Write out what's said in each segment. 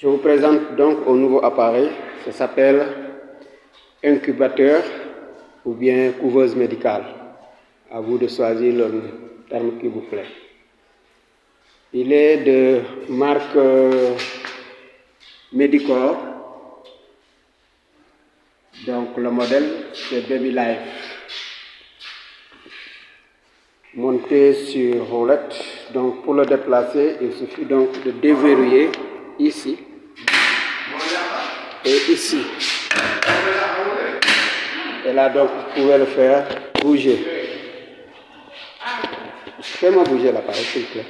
Je vous présente donc au nouveau appareil. Ça s'appelle incubateur ou bien couveuse médicale. À vous de choisir le terme qui vous plaît. Il est de marque Medicor. Donc le modèle c'est Baby Life. Monté sur roulette. Donc pour le déplacer, il suffit donc de déverrouiller ici et ici. Et là donc vous pouvez le faire bouger. Fais-moi bouger l'appareil s'il vous plaît.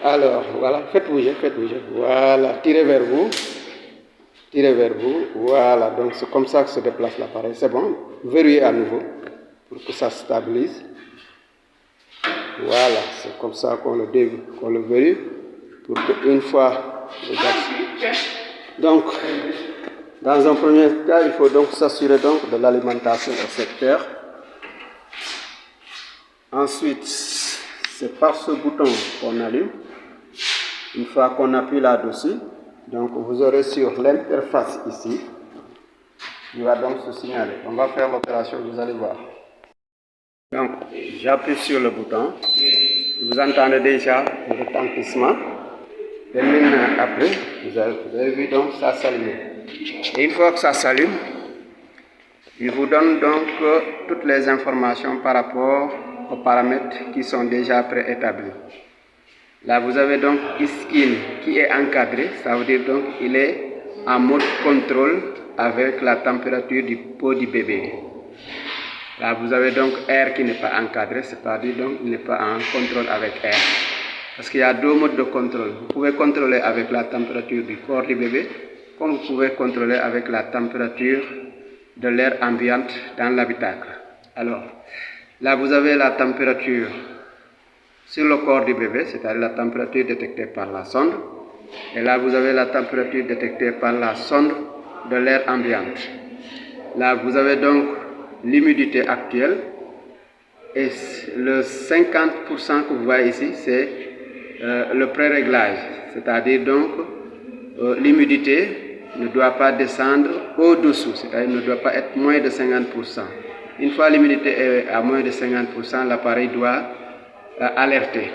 Alors voilà, faites bouger. Voilà, tirez vers vous. Voilà, donc c'est comme ça que se déplace l'appareil. C'est bon, verrouillez à nouveau pour que ça se stabilise. Voilà, c'est comme ça qu'on le verrouille pour qu'une fois donc dans un premier cas, il faut donc s'assurer donc de l'alimentation au secteur. Ensuite, c'est par ce bouton qu'on allume. Une fois qu'on appuie là-dessus, donc vous aurez sur l'interface ici, il va donc se signaler. On va faire l'opération, vous allez voir. Donc j'appuie sur le bouton, vous entendez déjà le retentissement. Et maintenant après, vous avez vu donc ça s'allume. Et une fois que ça s'allume, il vous donne donc toutes les informations par rapport aux paramètres qui sont déjà préétablis. Là, vous avez donc e-skin qui est encadré, ça veut dire donc il est en mode contrôle avec la température du pot du bébé. Là, vous avez donc air qui n'est pas encadré, c'est-à-dire donc il n'est pas en contrôle avec air. Parce qu'il y a deux modes de contrôle. Vous pouvez contrôler avec la température du corps du bébé, comme vous pouvez contrôler avec la température de l'air ambiante dans l'habitacle. Alors, là, vous avez la température sur le corps du bébé, c'est-à-dire la température détectée par la sonde. Et là, vous avez la température détectée par la sonde de l'air ambiante. Là, vous avez donc l'humidité actuelle. Et le 50% que vous voyez ici, c'est le pré-réglage. C'est-à-dire donc l'humidité ne doit pas descendre au-dessous, c'est-à-dire ne doit pas être moins de 50%. Une fois l'humidité est à moins de 50%, l'appareil doit alerter.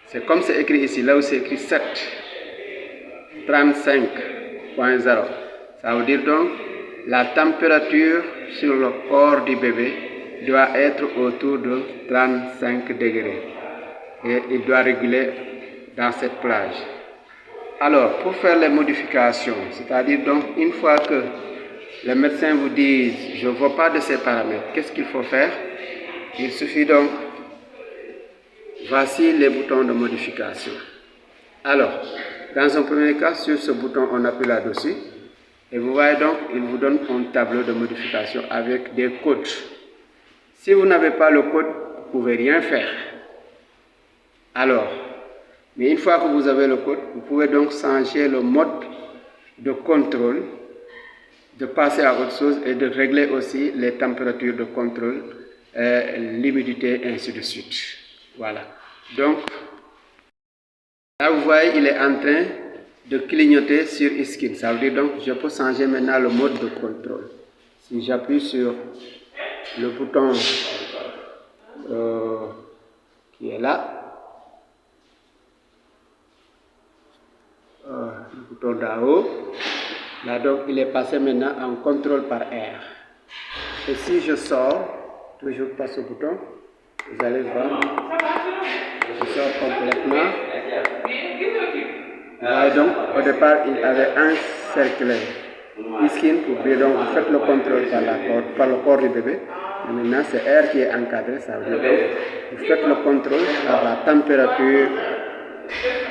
C'est comme c'est écrit ici, là où c'est écrit 735.0. Ça veut dire donc la température sur le corps du bébé doit être autour de 35 degrés. Et il doit réguler dans cette plage. Alors, pour faire les modifications, c'est-à-dire donc une fois que les médecins vous disent je ne veux pas de ces paramètres, qu'est-ce qu'il faut faire? Il suffit donc, voici les boutons de modification. Alors, dans un premier cas, sur ce bouton, on appuie là-dessus. Et vous voyez donc, il vous donne un tableau de modification avec des codes. Si vous n'avez pas le code, vous ne pouvez rien faire. Alors, mais une fois que vous avez le code, vous pouvez donc changer le mode de contrôle, de passer à autre chose et de régler aussi les températures de contrôle, l'humidité, ainsi de suite. Voilà. Donc, là vous voyez, il est en train de clignoter sur e-skin. Ça veut dire donc, je peux changer maintenant le mode de contrôle. Si j'appuie sur le bouton qui est là, le bouton d'en haut, là donc il est passé maintenant en contrôle par air. Et si je sors, toujours par ce bouton, vous allez voir, je sors complètement. Vous voyez donc, au départ il avait encerclé e-skin pour dire donc vous faites le contrôle par le corps du bébé. Et maintenant c'est air qui est encadré, ça veut dire donc vous faites le contrôle par la température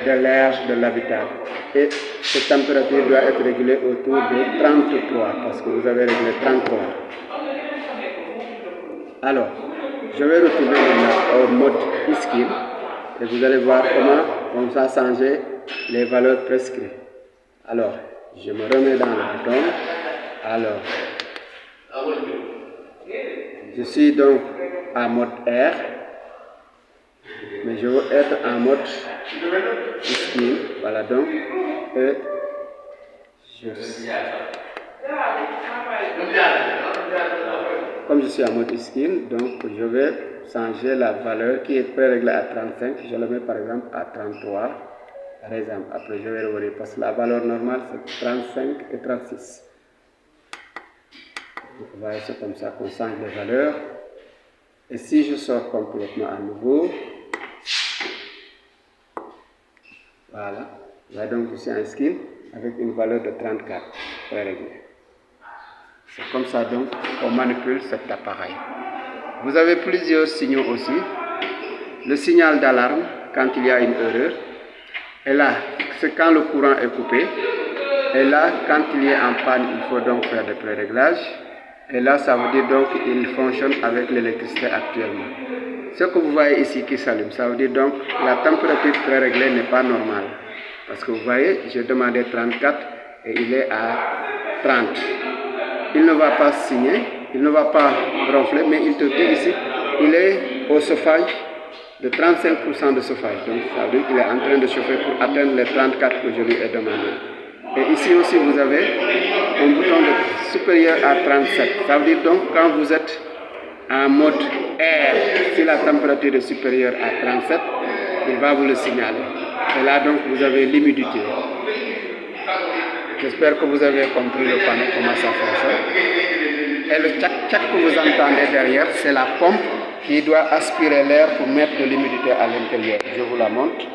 de l'air de l'habitacle. Et cette température doit être régulée autour de 33 parce que vous avez réglé 33. Alors, je vais retourner maintenant au mode e-skin et vous allez voir comment on va changer les valeurs prescrites. Alors, je me remets dans le bouton. Alors, je suis donc en mode air. mais je veux être en mode skin. Voilà donc, et comme je suis en mode skin, donc je vais changer la valeur qui est préréglée à 35. Je le mets par exemple à 33. Par exemple, après je vais revenir parce que la valeur normale c'est 35 et 36. Donc voilà, c'est comme ça qu'on change les valeurs. Et si je sors complètement à nouveau, voilà, là donc je suis en skin avec une valeur de 34 préréglée. C'est comme ça donc qu'on manipule cet appareil. Vous avez plusieurs signaux aussi. Le signal d'alarme quand il y a une erreur. Et là, c'est quand le courant est coupé. Et là, quand il est en panne, il faut donc faire des préréglages. Et là, ça veut dire donc qu'il fonctionne avec l'électricité actuellement. Ce que vous voyez ici qui s'allume, ça veut dire donc la température préréglée n'est pas normale. Parce que vous voyez, j'ai demandé 34 et il est à 30. Il ne va pas signer, il ne va pas ronfler, mais il te dit ici, il est au chauffage de 35% de chauffage. Donc ça veut dire qu'il est en train de chauffer pour atteindre les 34 que je lui ai demandé. Et ici aussi vous avez un bouton supérieur à 37. Ça veut dire donc quand vous êtes en mode air, si la température est supérieure à 37, il va vous le signaler. Et là donc vous avez l'humidité. J'espère que vous avez compris le panneau, comment ça fonctionne. Et le tchac-tchac que vous entendez derrière, c'est la pompe qui doit aspirer l'air pour mettre de l'humidité à l'intérieur. Je vous la montre.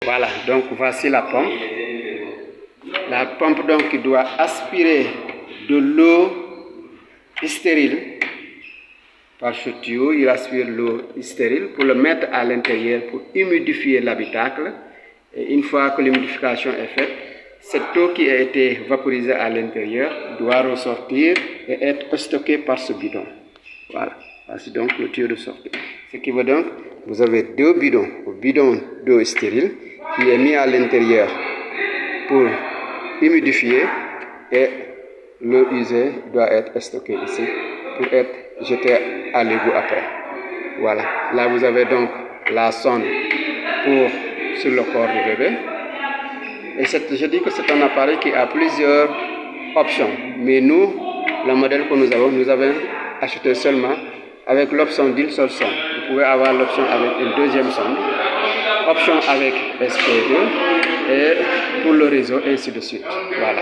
Voilà, donc voici la pompe. La pompe donc qui doit aspirer de l'eau stérile. Par ce tuyau, il aspire l'eau stérile pour le mettre à l'intérieur pour humidifier l'habitacle. Et une fois que l'humidification est faite, cette eau qui a été vaporisée à l'intérieur doit ressortir et être stockée par ce bidon. Voilà, voici donc le tuyau de sortie. Ce qui veut donc, vous avez deux bidons, un bidon d'eau stérile qui est mis à l'intérieur pour humidifier et l'eau usée doit être stockée ici pour être jetée à l'égout après. Voilà, là vous avez donc la sonde sur le corps du bébé. Et je dis que c'est un appareil qui a plusieurs options. Mais nous, le modèle que nous avons acheté seulement avec l'option d'une seule sonde. Vous pouvez avoir l'option avec une deuxième sonde, option avec SP2 et pour le réseau, ainsi de suite. Voilà.